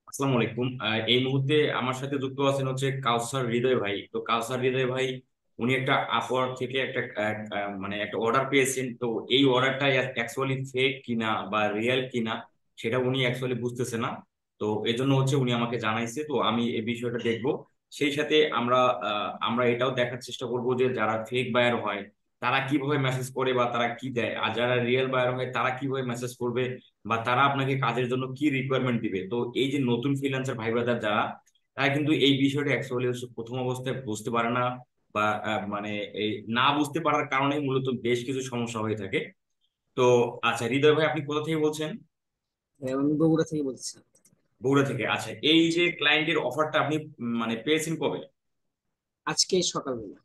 আসসালামু আলাইকুম। এই মুহূর্তে আমার সাথে যুক্ত আছেন হচ্ছে কাউসার হৃদয় ভাই। তো কাউসার হৃদয় ভাই উনি একটা আপওয়ার্ক থেকে একটা মানে একটা অর্ডার পেয়েছেন। তো এই অর্ডারটা অ্যাকচুয়ালি ফেক কিনা বা রিয়েল কিনা সেটা উনি অ্যাকচুয়ালি বুঝতেছে না। তো এজন্য হচ্ছে উনি আমাকে জানাইছে, তো আমি এই বিষয়টা দেখব। সেই সাথে আমরা এটাও দেখার চেষ্টা করব যে যারা ফেক বায়ার হয় তারা কিভাবে মেসেজ করে বা তারা কি দেয়, আর যারা রিয়েল বায়ার হয় তারা কিভাবে মেসেজ করবে বা তারা আপনাকে কাজের জন্য কি রিকোয়ারমেন্ট দিবে। তো এই যে নতুন ফ্রিল্যান্সার ভাই ব্রাদার যারা, তারা কিন্তু এই বিষয়টা অ্যাকচুয়ালি প্রথম অবস্থায় বুঝতে পারে না বা মানে এই না বুঝতে পারার কারণে মূলত বেশ কিছু সমস্যা হয়ে থাকে। তো আচ্ছা হৃদয় ভাই, আপনি কোথা থেকে বলছেন? হ্যাঁ, আমি বগুড়া থেকে বলছি। বগুড়া থেকে। আচ্ছা, এই জি। যে ক্লায়েন্টের অফারটা আপনি মানে পেয়েছেন কবে? আজকে সকালবেলা।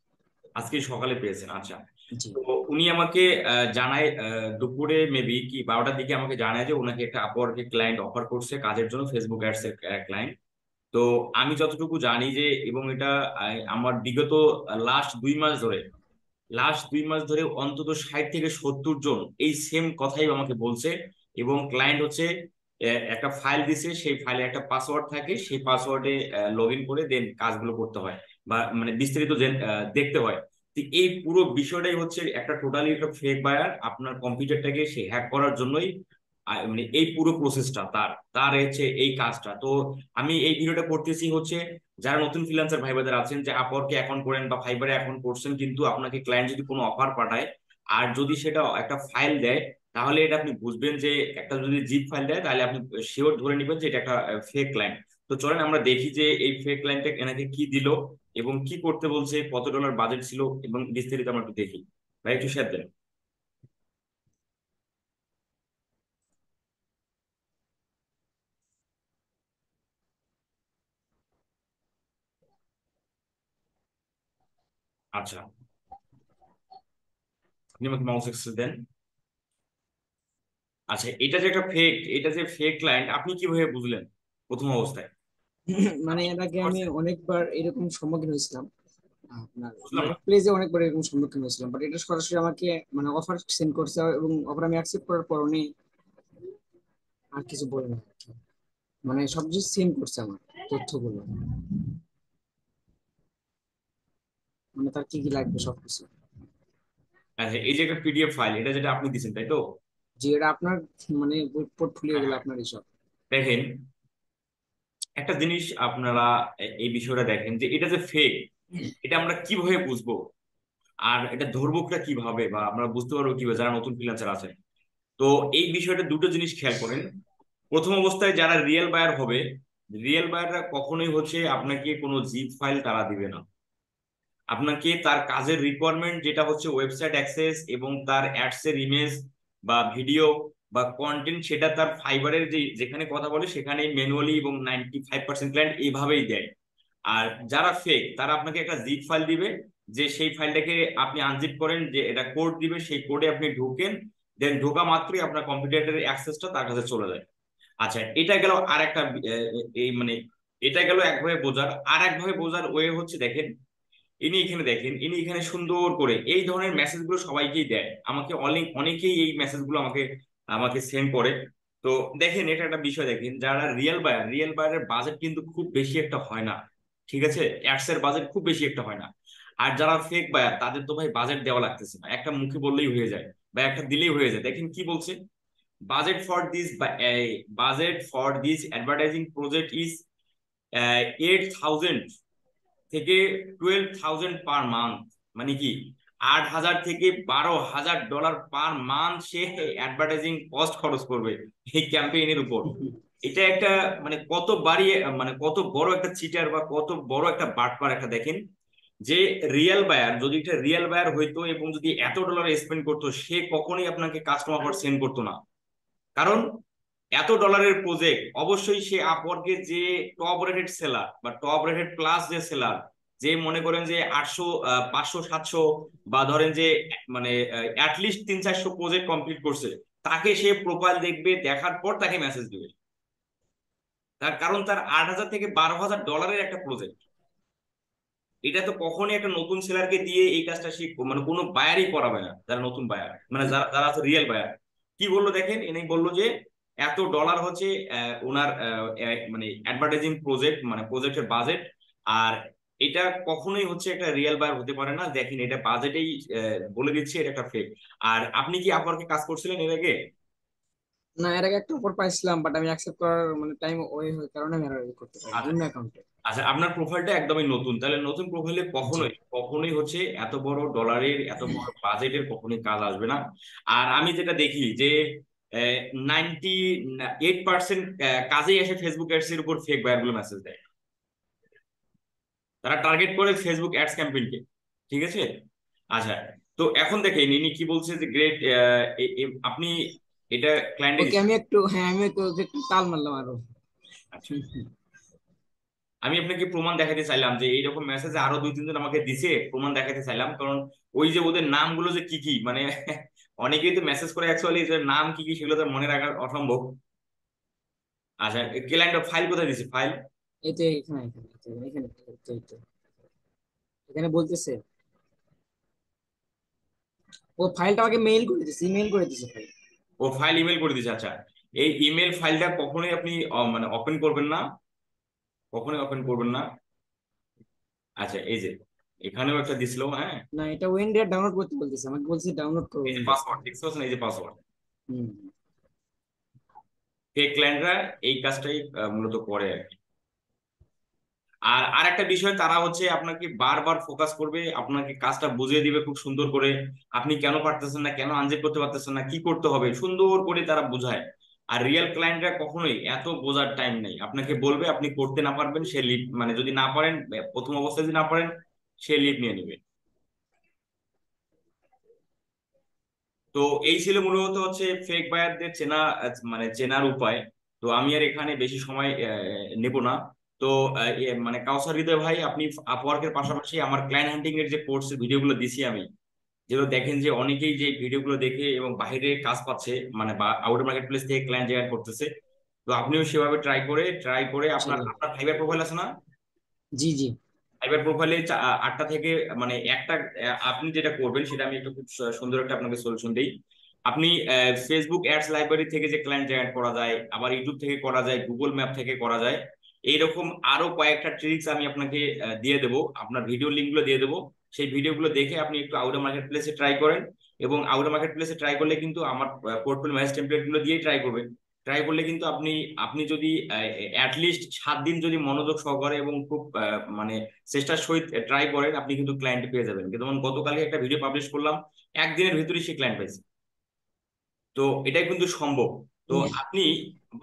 আজকে সকালে পেয়েছেন, আচ্ছা। জি। তো উনি আমাকে জানায় দুপুরে মেবি কি 12টার দিকে আমাকে জানায় যে ওনাকে একটা আপওয়ার্কে ক্লায়েন্ট অফার করছে কাজের জন্য, ফেসবুক অ্যাডস এর ক্লায়েন্ট। তো আমি যতটুকু জানি যে, এবং এটা আমার বিগত লাস্ট 2 মাস ধরে অন্তত 60 থেকে 70 জন এই সেম কথাই আমাকে বলছে। এবং ক্লায়েন্ট হচ্ছে একটা ফাইল দিছে, সেই ফাইলে একটা পাসওয়ার্ড থাকে, সেই পাসওয়ার্ডে লগ ইন করে দেন কাজগুলো করতে হয় বা মানে বিস্তারিত দেখতে হয়। তো এই পুরো বিষয়টাই হচ্ছে একটা টোটালি একটা ফেক বায়ার আপনার কম্পিউটারটাকে সে হ্যাক করার জন্যই। মানে এই পুরো প্রসেসটা তার তার হচ্ছে এই কাজটা। তো আমি এই ভিডিওটা করতেছি হচ্ছে যারা নতুন ফ্রিল্যান্সার ভাই বোনেরা আছেন, যে আপওয়ার্কে অ্যাকাউন্ট করেন বা ফাইবারে অ্যাকাউন্ট করছেন, কিন্তু আপনাকে ক্লায়েন্ট যদি কোনো অফার পাঠায় আর যদি সেটা একটা ফাইল দেয়, তাহলে এটা আপনি বুঝবেন যে একটা যদি জিপ ফাইল দেয় তাহলে আপনি শিওর ধরে নেবেন যে এটা একটা ফেক ক্লায়েন্ট। তো চলেন আমরা দেখি যে এই ফেক ক্লায়েন্টটা এনাকে কি দিল এবং কি করতে বলছে, কত ডলার বাজেট ছিল, এবং বিস্তারিত আমরা একটু দেখি। ভাই একটু শেয়ার দেন। আচ্ছা, আপনি আমাকে মাউস অ্যাক্সেস দেন। আচ্ছা, এটা যে ফেক ক্লায়েন্ট আপনি কিভাবে বুঝলেন প্রথম অবস্থায়? মানে আপনি এর আগে বুঝতে আমি পারছেন? অনেকবার এরকম সম্মুখীন হয়েছিলাম। আপনার বুঝলাম না। মার্কেট প্লেসে অনেকবার এরকম সম্মুখীন হয়েছিলাম, বাট এটা সরাসরি আমাকে মানে অফার সেন্ড করছে, এবং অফার আমি অ্যাকসেপ্ট করার পর উনি আর কিছু বলে না আর কি। মানে সবকিছু সেন্ড করছে আমার তথ্যগুলো, মানে তার কি কি লাগবে সবকিছু। আচ্ছা, এই যে একটা পিডিএফ ফাইল, এটা যেটা আপনি দিচ্ছেন তাই তো? যে এটা আপনার মানে পোর্টফোলিও হ্যাঁ, গুলো হ্যাঁ। আপনার এইসব। দেখেন, একটা জিনিস আপনারা এই বিষয়টা দেখেন যে এটা যে ফেক, এটা আমরা কিভাবে বুঝবো আর এটা ধরবোটা কিভাবে বা আমরা বুঝতে পারবো কিভাবে যারা নতুন ফ্রিল্যান্সার আছেন? তো এই বিষয়টা দুটো জিনিস খেয়াল করেন। প্রথম অবস্থায় যারা রিয়েল বায়ার হবে, রিয়েল বায়াররা কখনোই হচ্ছে আপনাকে কোনো জিপ ফাইল তারা দিবে না। আপনাকে তার কাজের রিকোয়ারমেন্ট যেটা হচ্ছে ওয়েবসাইট অ্যাক্সেস এবং তার অ্যাডস এর ইমেজ বা ভিডিও বা কন্টেন্ট, সেটা তার ফাইবারের যে যেখানে কথা বলে সেখানে ম্যানুয়ালি, এবং 95% ক্লায়েন্ট এইভাবেই দেয়। আর যারা ফেক তারা আপনাকে একটা জিপ ফাইল দিবে, যে সেই ফাইলটাকে আপনি আনজিপ করেন, যে এটা কোড দিবে, সেই কোডে আপনি ঢোকেন, দেন ঢোকা মাত্রই আপনার কম্পিউটারের অ্যাক্সেসটা তার কাছে চলে যায়। আচ্ছা, এটা গেল আর একটা এই মানে এটা গেল একভাবে বোঝার। আর একভাবে বোঝার ওয়ে হচ্ছে, দেখেন ইনি এখানে সুন্দর করে এই ধরনের মেসেজগুলো সবাইকেই দেয়, আমাকে অনেকেই এই মেসেজগুলো আমাকে আমাকে সেন্ড করে। তো দেখেন, এটা একটা বিষয়, দেখেন যারা রিয়েল বায়ারের বাজেট কিন্তু খুব বেশি একটা হয় না। ঠিক আছে, অ্যাডস এর বাজেট খুব বেশি একটা হয় না। আর যারা ফেক বায়ার তাদের তো ভাই বাজেট দেওয়া লাগতেছে না, একটা মুখে বললেই হয়ে যায় বা একটা দিলেই হয়ে যায়। দেখেন কি বলছে, budget for this budget for this advertising project is 8,000 থেকে 12,000 পার মান্থ। মানে কি, 8,000 থেকে 12,000 ডলার পার মান্থ সে অ্যাডভার্টাইজিং কস্ট খরচ করবে এই ক্যাম্পেইনের উপর। এটা একটা মানে কত বাড়িয়ে মানে কত বড় একটা চিটার বা কত বড় একটা বাটপার একটা, দেখেন যে রিয়েল বায়ার, যদি এটা রিয়েল বায়ার হইতো এবং যদি এত ডলার স্পেন্ড করতো, সে কখনোই আপনাকে কাস্টমার সেন্ড করতো না। কারণ এত ডলারের প্রজেক্ট অবশ্যই সে আপওয়ার্কের যে টপ রেটেড সেলার বা টপ রেটেড প্লাস যে সেলার, যে মনে করেন যে 800 500 700 বা ধরেন যে মানে অ্যাটলিস্ট 300 400 প্রজেক্ট কমপ্লিট করছে, তাকে সে প্রোফাইল দেখবে, দেখার পর তাকে মেসেজ দিবে। তার কারণ তার 8,000 থেকে 12,000 ডলারের একটা প্রজেক্ট। এটা তো কখনোই একটা নতুন সেলারকে দিয়ে এই কাজটা সে মানে কোনো বায়ারই করাবে না, যারা নতুন বায়ার মানে যারা যারা আছে রিয়েল বায়ার। কি বললো দেখেন, ইনি বললো যে এত ডলার হচ্ছে ওনার মানে অ্যাডভার্টাইজিং প্রজেক্ট, মানে প্রজেক্টের বাজেট। আর এটা কখনোই হচ্ছে একটা রিয়েল বায়ার হতে পারে না। দেখেন এটা বাজেটেই বলে দিচ্ছে এটা একটা ফেক। আর আপনি কি আপওয়ার্কে কাজ করছিলেন এর আগে? না, এর আগে একটা অফার পাইছিলাম, বাট আমি অ্যাকসেপ্ট করার মানে টাইম ওই হওয়ার কারণে আমি আর করতে পারি আচ্ছা অন্য অ্যাকাউন্টে। আচ্ছা, আপনার প্রোফাইলটা একদমই নতুন, তাহলে নতুন প্রোফাইলে জি। কখনোই কখনোই হচ্ছে এত বড় ডলারের এত বড় বাজেটের কখনোই কাজ আসবে না। আর আমি যেটা দেখি যে 98% কাজেই এসে ফেসবুক অ্যাডস এর উপর ফেক বায়ার গুলো মেসেজ দেয়। তারা টার্গেট করে ফেসবুক অ্যাডস ক্যাম্পেইনকে। ঠিক আছে। আচ্ছা, তো এখন দেখেন ইনি কি বলছে যে গ্রেট, আপনি এটা ক্লায়েন্টে ওকে, দিচ্ছেন। আমি একটু, হ্যাঁ আমি একটু একটু তাল মারলাম আরো। আচ্ছা, আমি আপনাকে প্রমাণ দেখাতে চাইলাম যে এইরকম মেসেজ আরো 2-3 জন আমাকে দিছে, প্রমাণ দেখাতে চাইলাম। কারণ ওই যে ওদের নামগুলো যে কি কি মানে অনেকেই তো মেসেজ করে অ্যাকচুয়ালি যে নাম কি কি সেগুলো তো মনে রাখা অসম্ভব। আচ্ছা, ক্লায়েন্ট ফাইল কোথায় দিছে ফাইল? এই তো এখানে এখানে এখানে এই তো এখানে বলতেছে, ও ফাইলটা আমাকে মেইল করে দিছে, ইমেল করে দিছে ফাইল। ও ফাইল ইমেল করে দিছে। আচ্ছা, এই ইমেল ফাইলটা কখনোই আপনি মানে ওপেন করবেন না, কখনোই ওপেন করবেন না। আচ্ছা, এই যে এখানেও একটা দিছিল, হ্যাঁ। না, এটা ওয়েন্ডিয়ার ডাউনলোড করতে বলতেছে, আমাকে বলছে ডাউনলোড করো এই যে ওয়েন্ডিয়ার। পাসওয়ার্ড দেখতে পাচ্ছেন, এই যে পাসওয়ার্ড। হুম। ফেক ক্লায়েন্টরা এই কাজটাই মূলত করে আর কি। আর আরেকটা বিষয়, তারা হচ্ছে আপনাকে বারবার ফোকাস করবে, আপনাকে কাজটা বুঝিয়ে দিবে খুব সুন্দর করে। আপনি কেন পারতেছেন না, কেন আনজেব করতে পারতেছেন না, কি করতে হবে সুন্দর করে তারা বোঝায়। আর রিয়েল ক্লায়েন্টরা কখনোই এত বোঝার টাইম নেই। আপনাকে বলবে, আপনি করতে না পারবেন, সে লিভ, মানে যদি না পারেন, প্রথম অবস্থায় যদি না পারেন, সে লিভ নিয়ে নেবে। তো এই ছিল মূলত হচ্ছে ফেক বায়ারদের চেনা, মানে চেনার উপায়। তো আমি আর এখানে বেশি সময় নেব না। তো মানে কাউসার হৃদয় ভাই, আপনি আপওয়ার্কের পাশাপাশি আমার ক্লায়েন্ট হান্টিং এর যে কোর্সের ভিডিওগুলো দিছি আমি, যেগুলো দেখেন যে অনেকেই যে ভিডিওগুলো দেখে এবং বাইরে কাজ পাচ্ছে, মানে বা আউটার মার্কেট প্লেস থেকে ক্লায়েন্ট জেনারেট করতেছে। তো আপনিও সেভাবে ট্রাই করে আপনার ইনশাল্লাহ। আপনার ফাইবার প্রোফাইল আছে না? জি জি। ফাইবার প্রোফাইলে 8টা থেকে মানে একটা, আপনি যেটা করবেন সেটা আমি একটু খুব সুন্দর একটা আপনাকে সলিউশন দিই। আপনি ফেসবুক অ্যাডস লাইব্রেরি থেকে যে ক্লায়েন্ট জেনারেট করা যায়, আবার ইউটিউব থেকে করা যায়, গুগল ম্যাপ থেকে করা যায়। এইরকম আরো কয়েকটা ট্রিক্স আমি আপনাকে দিয়ে দেবো, আপনার ভিডিও লিঙ্কগুলো দিয়ে দেবো। সেই ভিডিওগুলো দেখে আপনি একটু আউটার মার্কেট প্লেসে ট্রাই করেন। এবং আউটার মার্কেট প্লেসে ট্রাই করলে কিন্তু আমার পোর্টফোলিও ম্যানেজ টেমপ্লেট গুলো দিয়েই ট্রাই করবেন। ট্রাই করলে কিন্তু আপনি আপনি যদি অ্যাটলিস্ট 7 দিন যদি মনোযোগ সহকারে এবং খুব মানে চেষ্টার সহিত ট্রাই করেন, আপনি কিন্তু ক্লায়েন্ট পেয়ে যাবেন। কিন্তু যেমন গতকালই একটা ভিডিও পাবলিশ করলাম, একদিনের ভিতরেই সে ক্লায়েন্ট পাইছে। তো এটাই কিন্তু সম্ভব। তো আপনি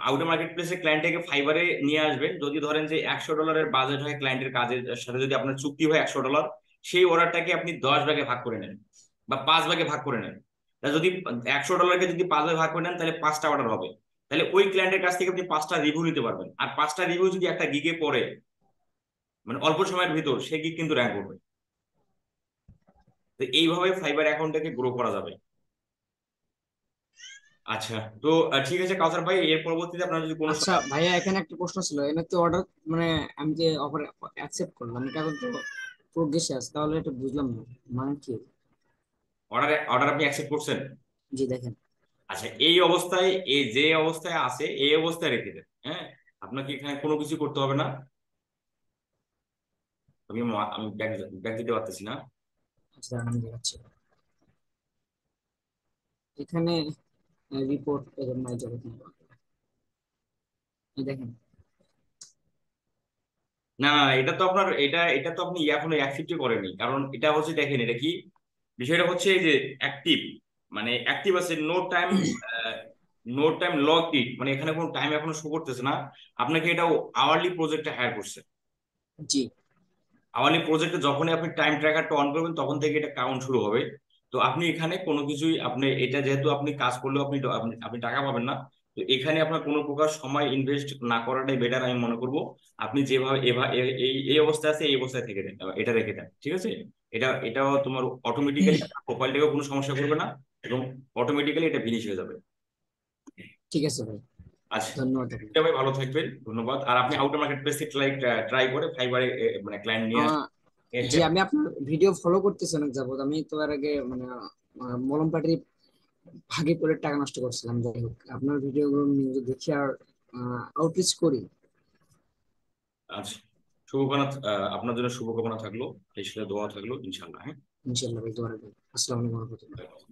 আউটার মার্কেট প্লেসে ক্লায়েন্টটাকে ফাইবারে নিয়ে আসবেন। যদি ধরেন যে $100 বাজেট হয় ক্লায়েন্টের কাজের সাথে, যদি আপনার চুক্তি হয় $100, সেই অর্ডারটাকে আপনি 10 ভাগে ভাগ করে নেন বা 5 ভাগে ভাগ করে নেন। তা যদি $100কে যদি 5 ভাগে ভাগ করে নেন, তাহলে 5টা অর্ডার হবে। তাহলে ওই ক্লায়েন্টের কাছ থেকে আপনি 5টা রিভিউ নিতে পারবেন। আর 5টা রিভিউ যদি একটা গিগে পড়ে, মানে অল্প সময়ের ভিতর, সে গিগ কিন্তু র্যাঙ্ক করবে। তো এইভাবে ফাইবার অ্যাকাউন্টটাকে গ্রো করা যাবে। আচ্ছা, তো ঠিক আছে কাউসার ভাই, এর পরবর্তীতে আপনার যদি কোনো আচ্ছা ভাইয়া, এখানে একটা প্রশ্ন ছিল, এখানে তো অর্ডার মানে আমি যে অফার অ্যাকসেপ্ট করলাম, এটা তো প্রোগ্রেসে আছে, তাহলে এটা বুঝলাম না মানে কি। অর্ডার অর্ডার আপনি অ্যাকসেপ্ট করছেন? জি দেখেন। আচ্ছা, এই অবস্থায়, এই যে অবস্থায় আছে এই অবস্থায় রেখে দেন, হ্যাঁ। আপনাকে এখানে কোনো কিছু করতে হবে না। আমি ব্যাগ ব্যাগ দিতে পারতেছি না। আচ্ছা আমি দেখাচ্ছি এখানে রিপোর্ট মাই জব, এই দেখেন। না না, এটা তো আপনার, এটা তো আপনি এখনো অ্যাকসেপ্টই করেনি। কারণ এটা হচ্ছে, দেখেন এটা কি বিষয়টা হচ্ছে, এই যে অ্যাক্টিভ, মানে অ্যাক্টিভ আছে, নো টাইম লগ ইট, মানে এখানে কোনো টাইম এখনো শো করতেছে না। আপনাকে এটা আওয়ারলি প্রজেক্টে হায়ার করছে। জি। আওয়ারলি প্রজেক্টে যখনই আপনি টাইম ট্র্যাকারটা অন করবেন, তখন থেকে এটা কাউন্ট শুরু হবে। তো আপনি এখানে কোনো কিছুই, আপনি এটা যেহেতু আপনি কাজ করলেও আপনি আপনি আপনি টাকা পাবেন না। তো এখানে আপনার কোনো প্রকার সময় ইনভেস্ট না করাটাই বেটার আমি মনে করব। আপনি যেভাবে এই এই অবস্থায় আছে এই অবস্থায় থেকে দেন, এটা রেখে দেন, ঠিক আছে। এটাও তোমার অটোমেটিক্যালি প্রোফাইলটাকেও কোনো সমস্যা করবে না, এবং অটোমেটিক্যালি এটা ফিনিশ হয়ে যাবে। ঠিক আছে ভাই, আচ্ছা, ধন্যবাদ আপনাকে। এটা ভাই, ভালো থাকবেন, ধন্যবাদ। আর আপনি জি। আউটার মার্কেট প্লেসে ট্রাই ট্রাই করে ফাইবারে মানে ক্লায়েন্ট নিয়ে আহ, আসেন, এসে। জি, আমি আপনার ভিডিও ফলো করতেছি অনেক যাবত। আমি তো এর আগে মানে মলম পার্টির ভাগে করে টাকা নষ্ট করছিলাম। যাই হোক, আপনার ভিডিওগুলো নিউজে দেখি আর আউটরিচ করি। আচ্ছা, শুভকামনা। আপনার জন্য শুভকামনা থাকলো, এই সাথে দোয়া থাকলো ইনশাল্লাহ। হ্যাঁ। ইনশাল্লাহ ভাই, দোয়া রাখবেন। আসসালামু আলাইকুম।